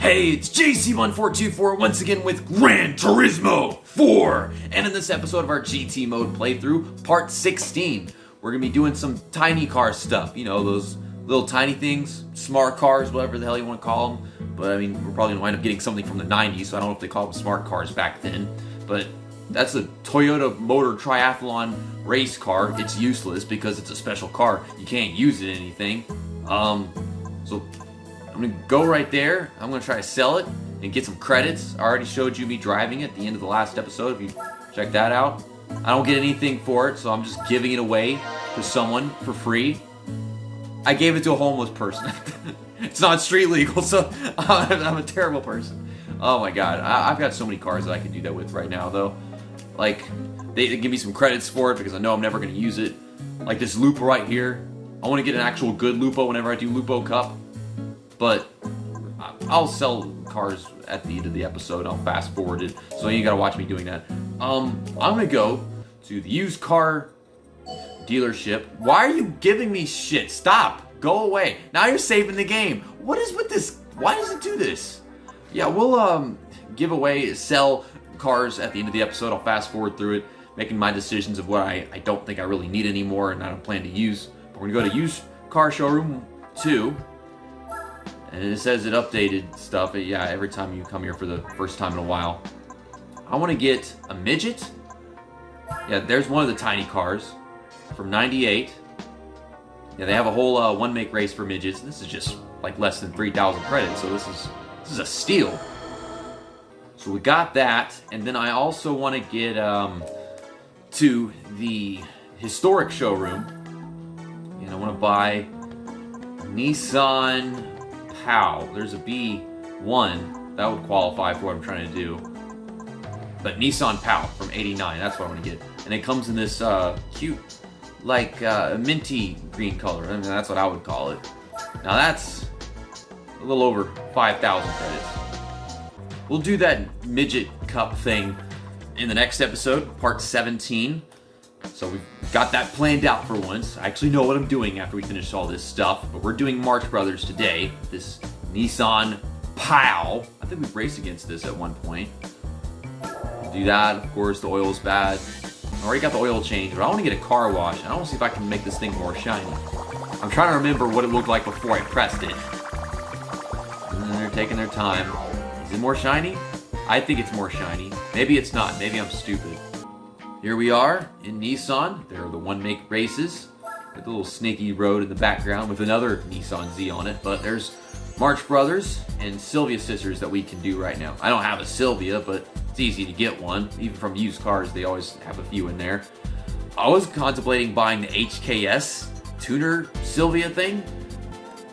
Hey, it's JC1424 once again with Gran Turismo 4. And in this episode of our GT mode playthrough, part 16, we're going to be doing some tiny car stuff. You know, those little tiny things, smart cars, whatever the hell you want to call them. But I mean, we're probably going to wind up getting something from the 90s, so I don't know if they called them smart cars back then. But that's a Toyota Motor Triathlon race car. It's useless because it's a special car. You can't use it in anything. So I'm going to go right there. I'm going to try to sell it and get some credits. I already showed you me driving it at the end of the last episode, if you check that out. I don't get anything for it, so I'm just giving it away to someone for free. I gave it to a homeless person. It's not street legal, so I'm a terrible person. Oh my god, I've got so many cars that I can do that with right now, though. Like, they give me some credits for it because I know I'm never going to use it. Like this Lupo right here. I want to get an actual good Lupo whenever I do Lupo Cup. But I'll sell cars at the end of the episode. I'll fast forward it, so you gotta watch me doing that. I'm gonna go to the used car dealership. Why are you giving me shit? Stop! Go away. Now you're saving the game. What is with this? Why does it do this? Yeah, we'll give away, sell cars at the end of the episode. I'll fast forward through it, making my decisions of what I don't think I really need anymore and I don't plan to use. But we're gonna go to used car showroom 2. And it says it updated stuff. Yeah, every time you come here for the first time in a while. I want to get a midget. Yeah, there's one of the tiny cars from 98. Yeah, they have a whole one make race for midgets. This is just like less than 3,000 credits, so this is a steal. So we got that, and then I also want to get to the historic showroom. And I want to buy Nissan POW. There's a B1 that would qualify for what I'm trying to do. But Nissan POW from 89, that's what I want to get. And it comes in this cute, like minty green color. I mean, that's what I would call it. Now that's a little over 5,000 credits. We'll do that midget cup thing in the next episode, part 17. So we've got that planned out for once. I actually know what I'm doing after we finish all this stuff. But we're doing March Brothers today. This Nissan POW. I think we've raced against this at one point. We'll do that. Of course, the oil's bad. I already got the oil change, but I want to get a car wash. And I want to see if I can make this thing more shiny. I'm trying to remember what it looked like before I pressed it. And they're taking their time. Is it more shiny? I think it's more shiny. Maybe it's not. Maybe I'm stupid. Here we are in Nissan. There are the one-make races with a little snaky road in the background with another Nissan Z on it. But there's March Brothers and Sylvia Sisters that we can do right now. I don't have a Sylvia, but it's easy to get one. Even from used cars, they always have a few in there. I was contemplating buying the HKS tuner Sylvia thing,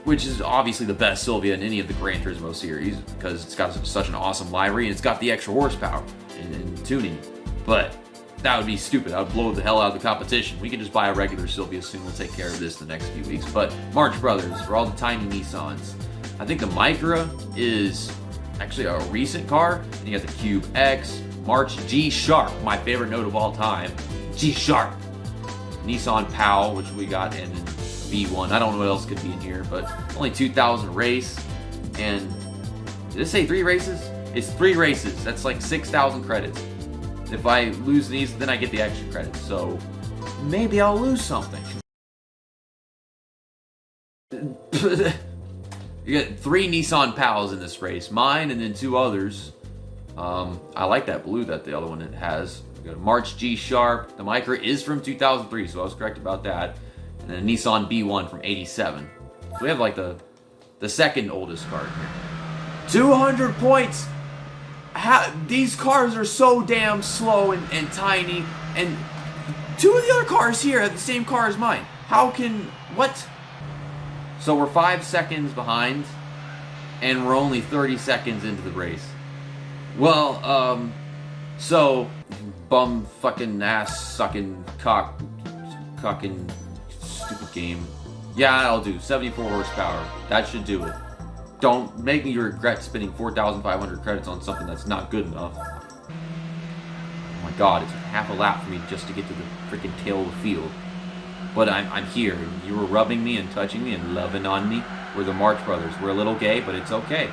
which is obviously the best Sylvia in any of the Gran Turismo series because it's got such an awesome livery and it's got the extra horsepower in tuning. But that would be stupid. I would blow the hell out of the competition. We can just buy a regular Sylvia soon. We'll take care of this the next few weeks. But March Brothers, for all the tiny Nissans. I think the Micra is actually a recent car. And you got the Cube X, March G Sharp, my favorite note of all time. G Sharp. Nissan POW, which we got, and then B1. I don't know what else could be in here, but only 2,000 race. And did it say 3 races? It's 3 races. That's like 6,000 credits. If I lose these, then I get the extra credits. So maybe I'll lose something. You get 3 Nissan POWs in this race. Mine and then 2 others. I like that blue that the other one has. We got a March G Sharp. The Micra is from 2003, so I was correct about that. And then a Nissan B1 from 87. So we have like the second oldest car here. 200 points! These cars are so damn slow and tiny, and 2 of the other cars here have the same car as mine. What? So we're 5 seconds behind, and we're only 30 seconds into the race. Well, so, bum fucking ass sucking cocking stupid game. Yeah, I'll do 74 horsepower. That should do it. Don't make me regret spending 4,500 credits on something that's not good enough. Oh my god, it's half a lap for me just to get to the freaking tail of the field. But I'm here. You were rubbing me and touching me and loving on me. We're the March Brothers. We're a little gay, but it's okay.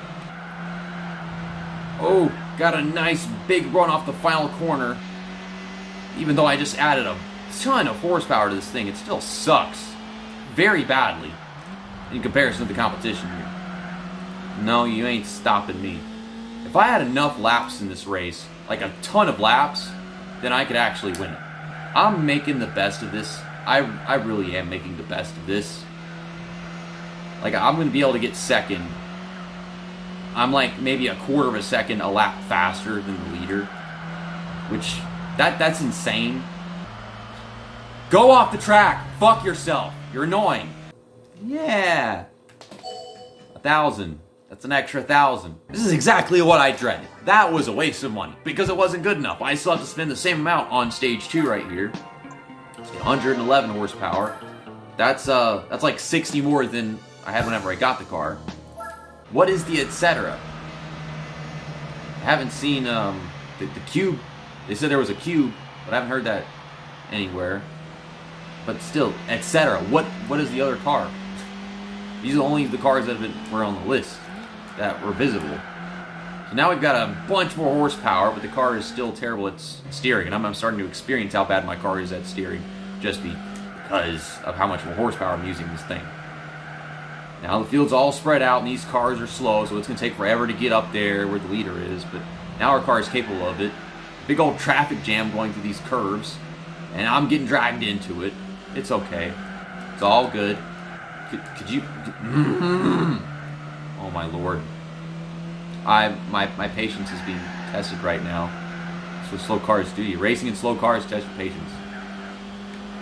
Oh, got a nice big run off the final corner. Even though I just added a ton of horsepower to this thing, it still sucks very badly in comparison to the competition here. No, you ain't stopping me. If I had enough laps in this race, like a ton of laps, then I could actually win it. I'm making the best of this. I really am making the best of this. Like, I'm going to be able to get second. I'm like maybe a quarter of a second a lap faster than the leader. Which, that's insane. Go off the track. Fuck yourself. You're annoying. Yeah. 1,000. That's an extra 1,000. This is exactly what I dreaded. That was a waste of money because it wasn't good enough. I still have to spend the same amount on stage 2 right here. 111 horsepower. That's like 60 more than I had whenever I got the car. What is the etc.? I haven't seen the cube. They said there was a cube, but I haven't heard that anywhere. But still, etc. What is the other car? These are only the cars that were on the list that were visible. So now we've got a bunch more horsepower, but the car is still terrible at steering, and I'm starting to experience how bad my car is at steering just because of how much more horsepower I'm using this thing. Now the field's all spread out, and these cars are slow, so it's going to take forever to get up there where the leader is, but now our car is capable of it. Big old traffic jam going through these curves, and I'm getting dragged into it. It's okay. It's all good. Could you... Oh my lord. My patience is being tested right now. That's what slow cars do. Racing in slow cars test your patience.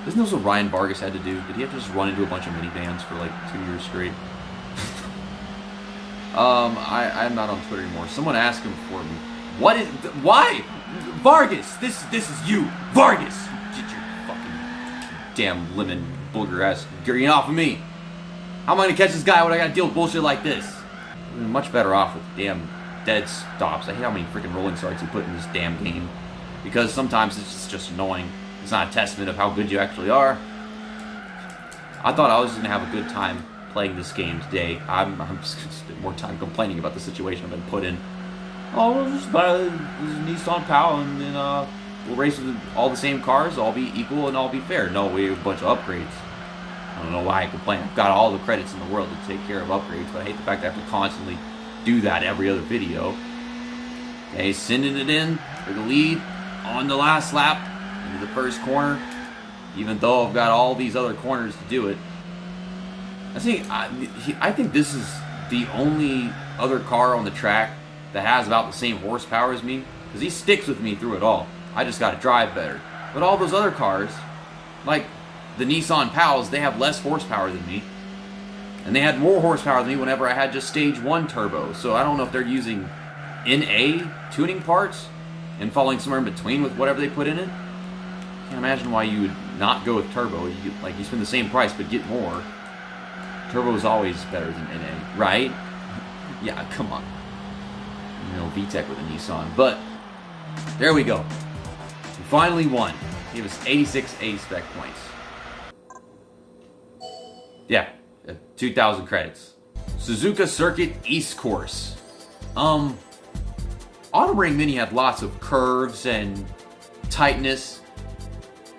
Isn't this what Ryan Vargas had to do? Did he have to just run into a bunch of minivans for like 2 years straight? I'm not on Twitter anymore. Someone asked him for me. Why? Vargas! This is you! Vargas! Get your fucking damn lemon booger ass getting off of me! How am I gonna catch this guy when I gotta deal with bullshit like this? I'm much better off with damn dead stops. I hate how many freaking rolling starts you put in this damn game. Because sometimes it's just annoying. It's not a testament of how good you actually are. I thought I was just gonna have a good time playing this game today. I'm just gonna spend more time complaining about the situation I've been put in. Oh, we'll just buy this Nissan PAL and then we'll race with all the same cars, all be equal and all be fair. No, we have a bunch of upgrades. I don't know why I complain. I've got all the credits in the world to take care of upgrades, but I hate the fact that I have to constantly do that every other video. Okay, sending it in for the lead on the last lap into the first corner, even though I've got all these other corners to do it. I think this is the only other car on the track that has about the same horsepower as me, because he sticks with me through it all. I just got to drive better. But all those other cars, like the Nissan PALs, they have less horsepower than me. And they had more horsepower than me whenever I had just stage 1 turbo. So I don't know if they're using NA tuning parts and falling somewhere in between with whatever they put in it. Can't imagine why you would not go with turbo. You spend the same price but get more. Turbo is always better than NA, right? Yeah, come on. You know, VTEC with a Nissan. But there we go. We finally won. Gave us 86 A-spec points. Yeah, 2,000 credits. Suzuka Circuit East Course. Auto Mini had lots of curves and tightness.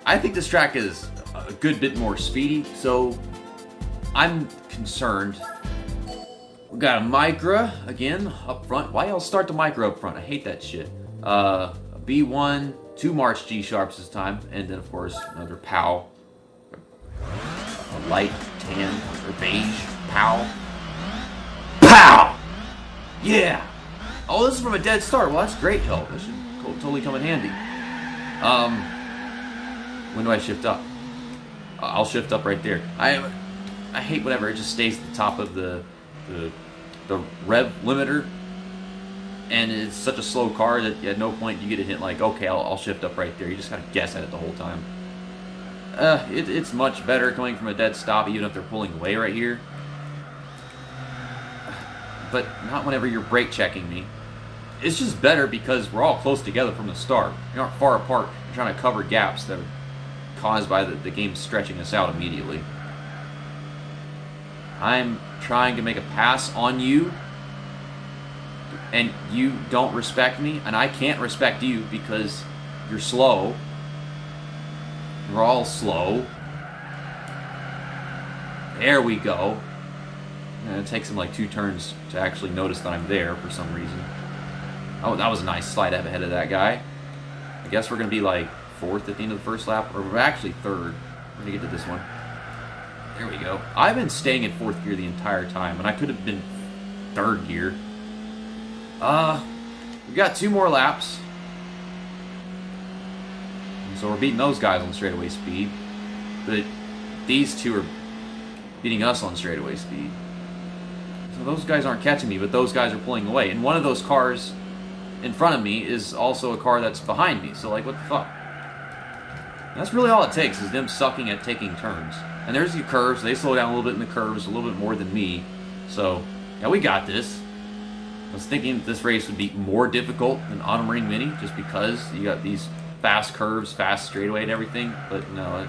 I think this track is a good bit more speedy, so I'm concerned. We got a Micra again up front. Why y'all start the Micra up front? I hate that shit. A B1, 2 March G sharps this time, and then of course another PAL. A light tan or beige PAL. PAL! Yeah! Oh, this is from a dead start. Well, that's great help. That should totally come in handy. When do I shift up? I'll shift up right there. I hate whenever it just stays at the top of the rev limiter, and it's such a slow car that at no point you get a hint like, okay, I'll shift up right there. You just gotta guess at it the whole time. It's much better coming from a dead stop, even if they're pulling away right here. But not whenever you're brake checking me. It's just better because we're all close together from the start. We aren't far apart. We're trying to cover gaps that are caused by the game stretching us out immediately. I'm trying to make a pass on you. and you don't respect me, and I can't respect you because you're slow. We're all slow. There we go. And it takes him like 2 turns to actually notice that I'm there for some reason. Oh, that was a nice slide up ahead of that guy. I guess we're going to be like 4th at the end of the first lap, or we're actually 3rd. We're going to get to this one. There we go. I've been staying in 4th gear the entire time, and I could have been 3rd gear. We got 2 more laps. So we're beating those guys on straightaway speed. But these 2 are beating us on straightaway speed. So those guys aren't catching me, but those guys are pulling away. And one of those cars in front of me is also a car that's behind me. So, like, what the fuck? That's really all it takes, is them sucking at taking turns. And there's the curves. They slow down a little bit in the curves, a little bit more than me. So, yeah, we got this. I was thinking this race would be more difficult than Autumn Ring Mini, just because you got these fast curves, fast straightaway and everything. But no,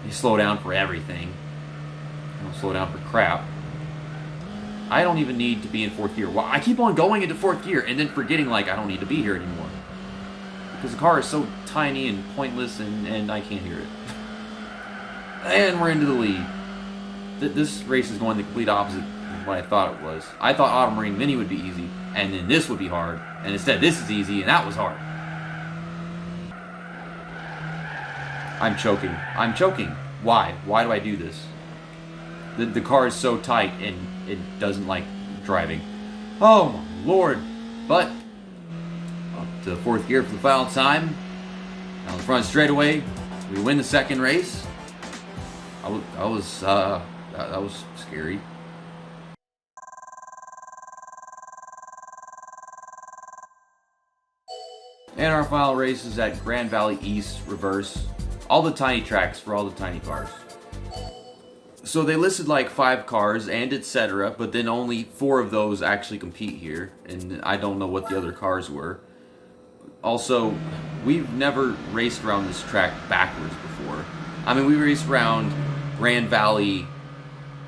you slow down for everything. You don't slow down for crap. I don't even need to be in 4th gear. Well, I keep on going into 4th gear and then forgetting, like, I don't need to be here anymore. Because the car is so tiny and pointless and I can't hear it. And we're into the lead. This race is going the complete opposite of what I thought it was. I thought Autumn Ring Mini would be easy, and then this would be hard. And instead, this is easy, and that was hard. I'm choking. I'm choking. Why? Why do I do this? The car is so tight and it doesn't like driving. Oh my lord. But up to 4th gear for the final time. Down the front straightaway. We win the 2nd race. That was scary. And our final race is at Grand Valley East Reverse. All the tiny tracks for all the tiny cars. So they listed like 5 cars and etc., but then only 4 of those actually compete here, and I don't know what the other cars were. Also, we've never raced around this track backwards before. I mean, we raced around Grand Valley,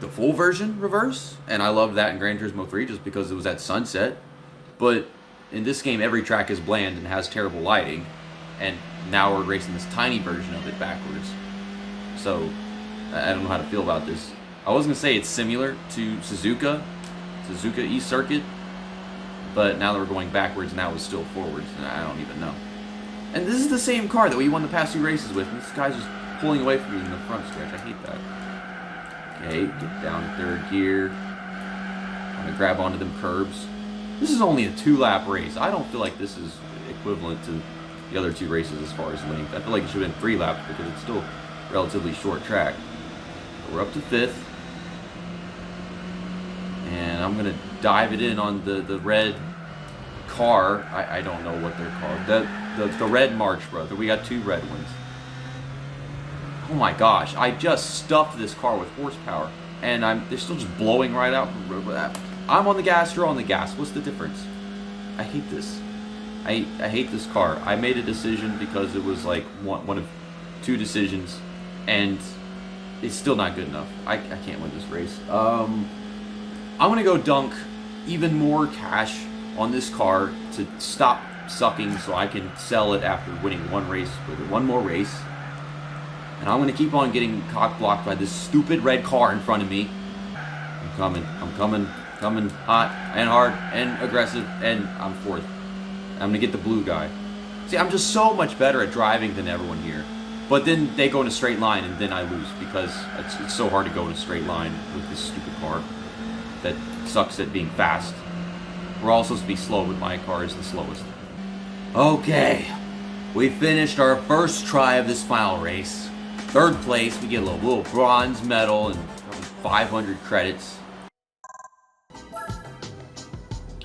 the full version reverse, and I loved that in Gran Turismo 3 just because it was at sunset. But in this game, every track is bland and has terrible lighting, and now we're racing this tiny version of it backwards. So I don't know how to feel about this. I was going to say it's similar to Suzuka East Circuit, but now that we're going backwards, now it's still forwards, and I don't even know. And this is the same car that we won the past 2 races with, and this guy's just pulling away from me in the front stretch. I hate that. Okay, get down to 3rd gear. I'm going to grab onto them curbs. This is only a 2-lap race. I don't feel like this is equivalent to the other 2 races as far as length. I feel like it should have been 3 laps because it's still a relatively short track. We're up to 5th. And I'm going to dive it in on the red car. I don't know what they're called. The red March Brother. We got 2 red ones. Oh my gosh. I just stuffed this car with horsepower. And they're still just blowing right out. I'm on the gas, you're on the gas. What's the difference? I hate this. I hate this car. I made a decision because it was like one of 2 decisions. And it's still not good enough. I can't win this race. I'm going to go dunk even more cash on this car to stop sucking so I can sell it after winning 1 race with it. 1 more race. And I'm going to keep on getting cock-blocked by this stupid red car in front of me. I'm coming hot and hard and aggressive, and I'm 4th. I'm going to get the blue guy. See, I'm just so much better at driving than everyone here. But then they go in a straight line, and then I lose because it's so hard to go in a straight line with this stupid car that sucks at being fast. We're all supposed to be slow, but my car is the slowest. Okay, we finished our first try of this final race. 3rd place, we get a little bronze medal and 500 credits.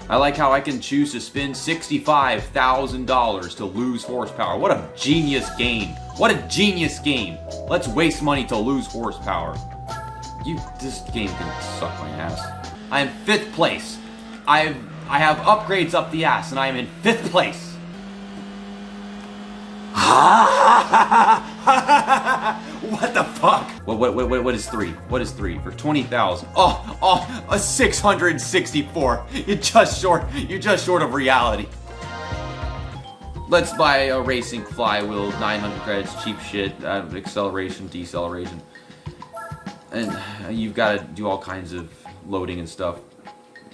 I like how I can choose to spend $65,000 to lose horsepower. What a genius game. What a genius game. Let's waste money to lose horsepower. This game can suck my ass. I am 5th place. I have upgrades up the ass, and I am in 5th place. What the fuck? What is 3? What is 3 for 20,000? A 664. You're just short of reality. Let's buy a racing flywheel, 900 credits, cheap shit, acceleration, deceleration. And you've got to do all kinds of loading and stuff.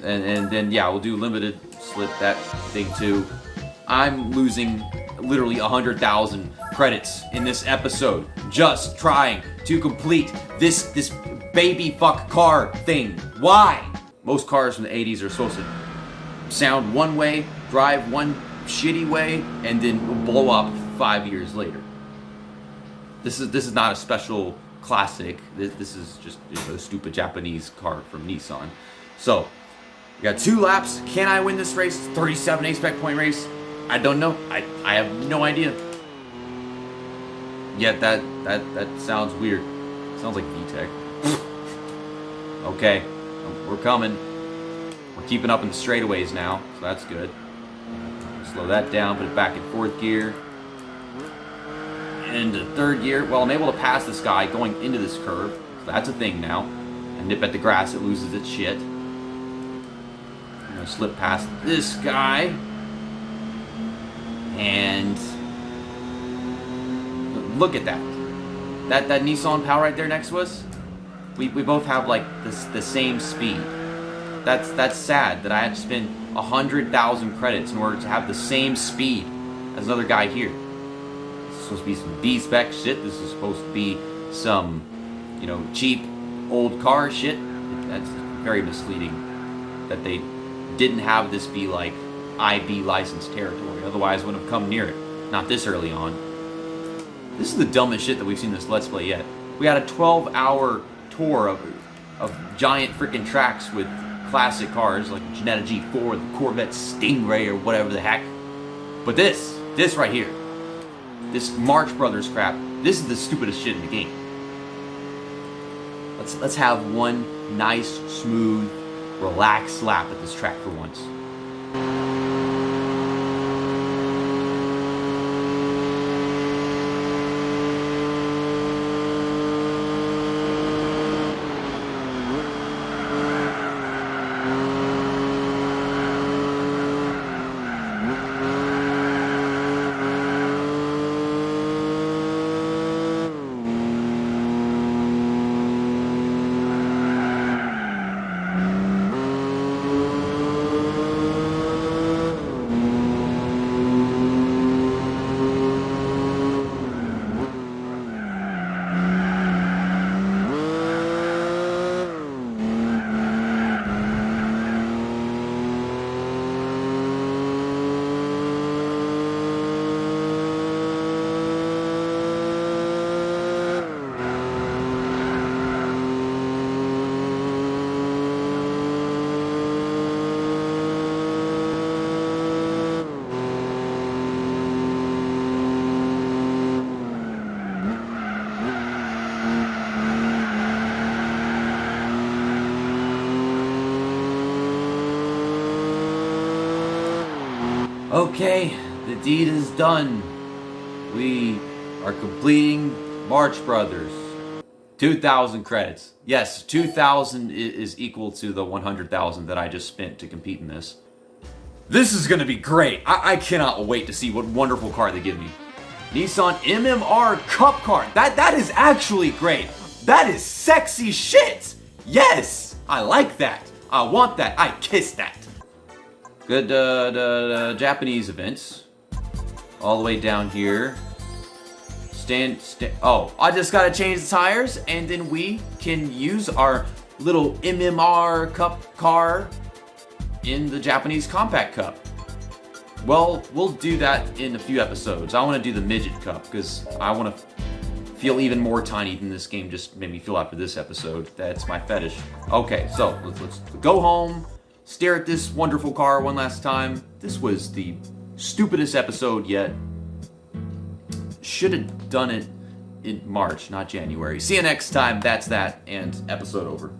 And then, yeah, we'll do limited slip that thing too. I'm losing literally 100,000 credits in this episode just trying to complete this baby fuck car thing. Why? Most cars from the 80s are supposed to sound one way, drive one shitty way, and then blow up 5 years later. This is not a special classic. This is just a stupid Japanese car from Nissan. So we got 2 laps. Can I win this race? 37 A-spec point race. I don't know. I have no idea. Yet that sounds weird. Sounds like VTEC. Okay, we're coming. We're keeping up in the straightaways now, so that's good. Slow that down, put it back in 4th gear. Into 3rd gear. Well, I'm able to pass this guy going into this curve, so that's a thing now. I nip at the grass, it loses its shit. I'm gonna slip past this guy. And look at that. That Nissan Pal right there next to us. We both have like the same speed. That's sad that I had to spend 100,000 credits in order to have the same speed as another guy here. This is supposed to be some B-spec shit. This is supposed to be some, cheap old car shit. That's very misleading that they didn't have this be like IB licensed territory. Otherwise, I wouldn't have come near it. Not this early on. This is the dumbest shit that we've seen in this Let's Play yet. We had a 12-hour tour of giant freaking tracks with classic cars like Jetta G4, the Corvette Stingray, or whatever the heck. But this right here, this Marx Brothers crap, this is the stupidest shit in the game. Let's have one nice, smooth, relaxed lap at this track for once. Okay, the deed is done. We are completing Marx Brothers. 2,000 credits. Yes, 2,000 is equal to the 100,000 that I just spent to compete in this. This is gonna be great. I cannot wait to see what wonderful car they give me. Nissan MMR Cup car. That is actually great. That is sexy shit. Yes, I like that. I want that. I kiss that. Good Japanese events. All the way down here. Oh, I just gotta change the tires and then we can use our little MMR Cup car in the Japanese Compact Cup. Well, we'll do that in a few episodes. I want to do the Midget Cup because I want to feel even more tiny than this game just made me feel after this episode. That's my fetish. Okay, so let's go home, stare at this wonderful car one last time. This was the stupidest episode yet. Should have done it in March, not January. See you next time. That's that, and episode over.